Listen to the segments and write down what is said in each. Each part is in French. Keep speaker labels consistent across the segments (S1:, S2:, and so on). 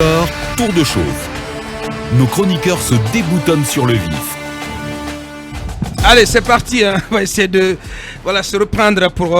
S1: Tour de chauffe. Nos chroniqueurs se déboutonnent sur le vif.
S2: Allez, c'est parti. On va essayer de se reprendre pour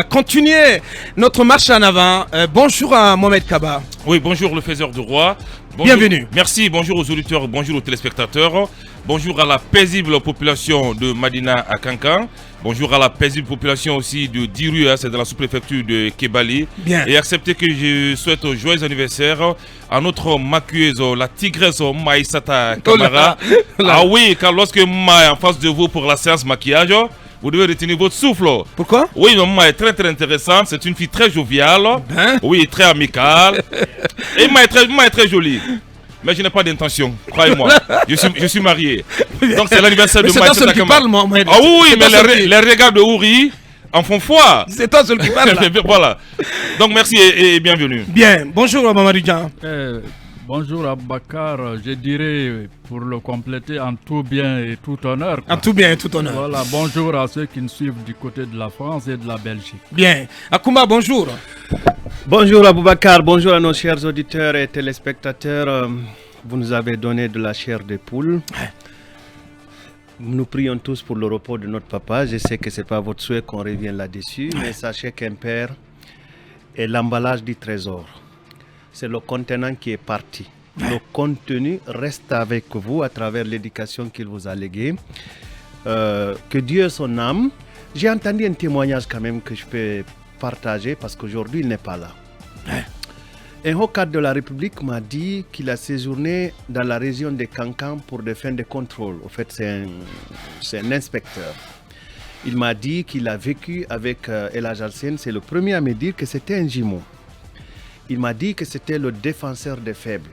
S2: continuer notre marche en avant. Bonjour à Mohamed Kaba.
S3: Oui, bonjour le faiseur de roi. Bonjour,
S2: bienvenue.
S3: Merci, bonjour aux auditeurs, bonjour aux téléspectateurs. Bonjour à la paisible population de Madina à Kankan. Bonjour à la paisible population aussi de Diru, c'est dans la sous-préfecture de Kebali.
S2: Bien.
S3: Et acceptez que je souhaite un joyeux anniversaire à notre maquilleuse, la tigresse Maïsata Kamara. Ah oui, car lorsque Maï est en face de vous pour la séance maquillage, vous devez retenir votre souffle.
S2: Pourquoi?
S3: Oui, Maï est très très intéressante. C'est une fille très joviale. Oui, très amicale. Et Maï est très jolie. Mais je n'ai pas d'intention, croyez-moi. Je suis marié. Donc c'est l'anniversaire de Maï.
S2: C'est toi seul qui parle, Mohamed.
S3: Ah oui, mais les regards de Ouri en font foi.
S2: C'est toi seul qui parle.
S3: Voilà. Donc merci et bienvenue.
S2: Bien, bonjour Mamadou Djan.
S4: Bonjour Abakar, je dirais pour le compléter en tout bien et tout honneur.
S2: En tout bien et tout honneur.
S4: Voilà, bonjour à ceux qui nous suivent du côté de la France et de la Belgique.
S2: Bien. Akoumba, bonjour.
S5: Bonjour Aboubakar, bonjour à nos chers auditeurs et téléspectateurs. Vous nous avez donné de la chair de poule. Nous prions tous pour le repos de notre papa. Je sais que ce n'est pas votre souhait qu'on revienne là-dessus, mais sachez qu'un père est l'emballage du trésor. C'est le contenant qui est parti. Le contenu reste avec vous à travers l'éducation qu'il vous a léguée. Que Dieu ait son âme. J'ai entendu un témoignage quand même que je peux partager parce qu'aujourd'hui il n'est pas là. Un haut cadre de la République m'a dit qu'il a séjourné dans la région de Kankan pour des fins de contrôle. En fait, c'est un inspecteur. Il m'a dit qu'il a vécu avec El Ajalsen. C'est le premier à me dire que c'était un jumeau. Il m'a dit que c'était le défenseur des faibles.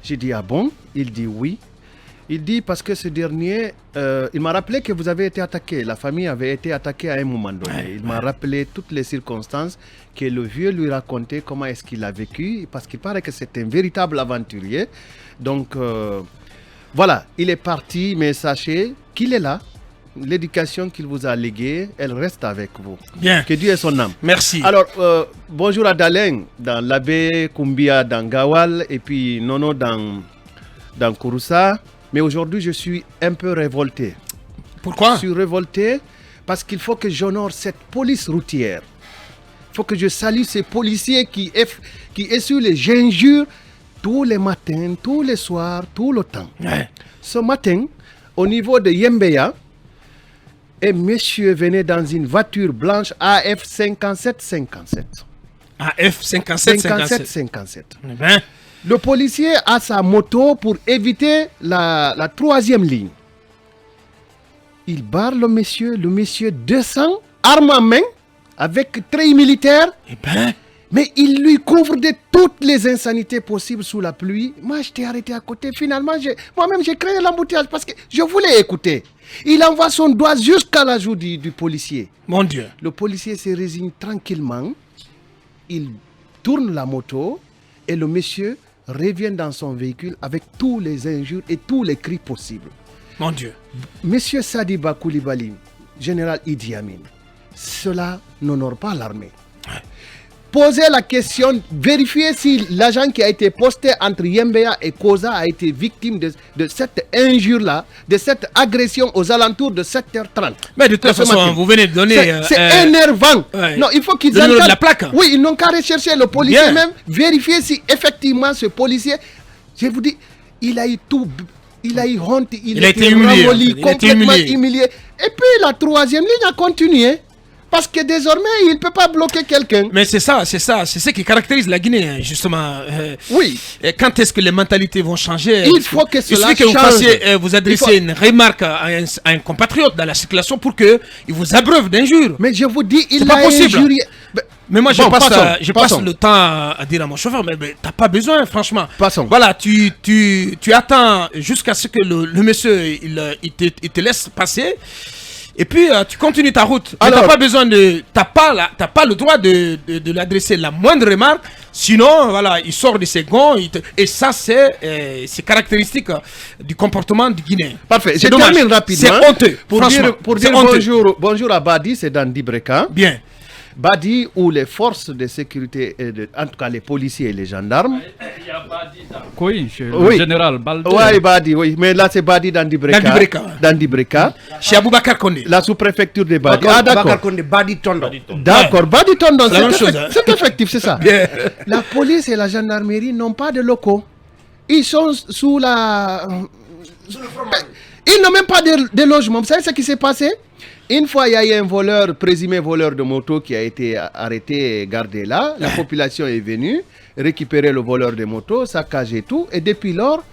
S5: J'ai dit, ah bon? Il dit oui. Il dit parce que ce dernier, il m'a rappelé que vous avez été attaqué. La famille avait été attaquée à un moment donné. Il m'a rappelé toutes les circonstances que le vieux lui racontait, comment est-ce qu'il a vécu. Parce qu'il paraît que c'est un véritable aventurier. Donc, voilà, il est parti, mais sachez qu'il est là. L'éducation qu'il vous a léguée, elle reste avec vous.
S2: Bien.
S5: Que Dieu ait son âme.
S2: Merci.
S5: Alors, bonjour à Daleng, dans l'abbé Koumbia, dans Gawal, et puis Nono dans Kouroussa. Mais aujourd'hui, je suis un peu révolté.
S2: Pourquoi?
S5: Je suis révolté parce qu'il faut que j'honore cette police routière. Il faut que je salue ces policiers qui essuient les injures tous les matins, tous les soirs, tout le temps. Ce matin, au niveau de Yembeya, un monsieur venait dans une voiture blanche AF 5757.
S2: AF 5757.
S5: 5757.
S2: Ben.
S5: Le policier a sa moto pour éviter la troisième ligne. Il barre le monsieur descend, arme en main, avec treillis militaire. Mais il lui couvre de toutes les insanités possibles sous la pluie. Moi, je t'ai arrêté à côté. Finalement, moi-même, j'ai créé l'embouteillage parce que je voulais écouter. Il envoie son doigt jusqu'à la joue du policier.
S2: Mon Dieu.
S5: Le policier se résigne tranquillement. Il tourne la moto et le monsieur revient dans son véhicule avec tous les injures et tous les cris possibles.
S2: Mon Dieu.
S5: Monsieur Sadiba Koulibaly, général Idi Amin, cela n'honore pas l'armée. Posez la question, vérifiez si l'agent qui a été posté entre Yembeya et Koza a été victime de cette injure-là, de cette agression aux alentours de 7h30.
S2: Mais de toute façon, vous venez de donner...
S5: C'est énervant.
S2: Ouais.
S5: Non, il faut qu'ils
S2: entendent la plaque.
S5: Oui, ils n'ont qu'à rechercher le policier même, vérifier si effectivement ce policier, je vous dis, il a eu tout... Il a eu honte, il a été humilié, complètement humilié. Et puis la troisième ligne a continué. Parce que désormais, il ne peut pas bloquer quelqu'un.
S2: Mais c'est ce qui caractérise la Guinée, justement.
S5: Oui.
S2: Quand est-ce que les mentalités vont changer?
S5: Il faut que cela change.
S2: Il suffit que vous adressez une remarque à un compatriote dans la circulation pour qu'il vous abreuve d'injures.
S5: Mais je vous dis, il
S2: n'est pas possible.
S5: Injurié.
S2: Mais moi, je passe le temps à dire à mon chauffeur, mais t'as pas besoin, franchement.
S5: Passons.
S2: Voilà, tu attends jusqu'à ce que le monsieur il te laisse passer. Et puis tu continues ta route. Alors, t'as pas le droit de l'adresser la moindre remarque. Sinon, voilà, il sort de ses gonds. Et ça, c'est caractéristique du comportement du Guinéen.
S5: Parfait. Je termine rapidement.
S2: C'est honteux.
S5: Pour dire bonjour à Badi, c'est dans Dibreka.
S2: Bien.
S5: Badi où les forces de sécurité, en tout cas les policiers et les gendarmes.
S4: Il y a Badi dans chez le général Balde.
S5: Oui, Badi, oui. Mais là, c'est Badi dans Dibreka. Dans Dibreka.
S2: Chez Aboubakar Kondé.
S5: La sous-préfecture de Badi. Ah, d'accord.
S6: Badi Tondo.
S5: D'accord, Badi Tondo,
S2: C'est la même chose, hein.
S5: c'est effectif, c'est ça. La police et la gendarmerie n'ont pas de locaux. Ils sont sous la... Ils n'ont même pas de logement. Vous savez ce qui s'est passé? Une fois, il y a eu un voleur, présumé voleur de moto qui a été arrêté et gardé là. La population est venue récupérer le voleur de moto, saccager tout. Et depuis lors,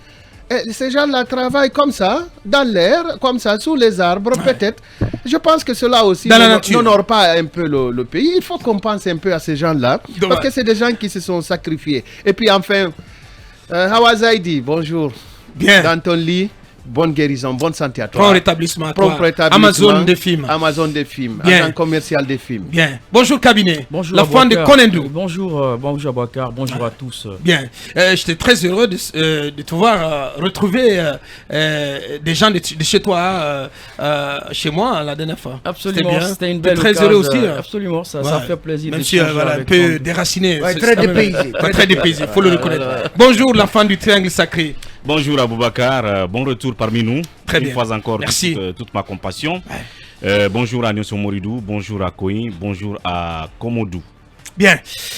S5: ces gens-là travaillent comme ça, dans l'air, comme ça, sous les arbres, peut-être. Je pense que cela aussi n'honore pas un peu le pays. Il faut qu'on pense un peu à ces gens-là. Parce que c'est des gens qui se sont sacrifiés. Et puis enfin, Hawazaidi, bonjour.
S2: Bien.
S5: Dans ton lit. Bonne guérison, bonne santé à toi.
S2: Prompt rétablissement à toi.
S5: Amazon des films. Amazon des films.
S2: Bien.
S5: Agent commercial des films.
S2: Bien. Bonjour cabinet.
S7: Bonjour.
S2: La fin de Konendou.
S7: Bonjour, bonjour Bakar. Bonjour à tous.
S2: Bien. J'étais très heureux de te voir retrouver des gens de chez toi, chez moi la dernière fois.
S7: Absolument. C'était une belle
S2: très
S7: occasion.
S2: heureux aussi.
S7: Absolument. Ça fait plaisir.
S2: Même si voilà, un peu déraciné.
S6: Très dépaysé.
S2: Très dépaysé. Il faut le reconnaître. Bonjour l'enfant du triangle sacré.
S8: Bonjour Aboubakar, bon retour parmi nous.
S2: Très
S8: Une
S2: bien.
S8: fois encore,
S2: merci.
S8: Toute ma compassion. Bonjour à Nyoso Moridou, bonjour à Koïn, bonjour à Komodou.
S2: Bien.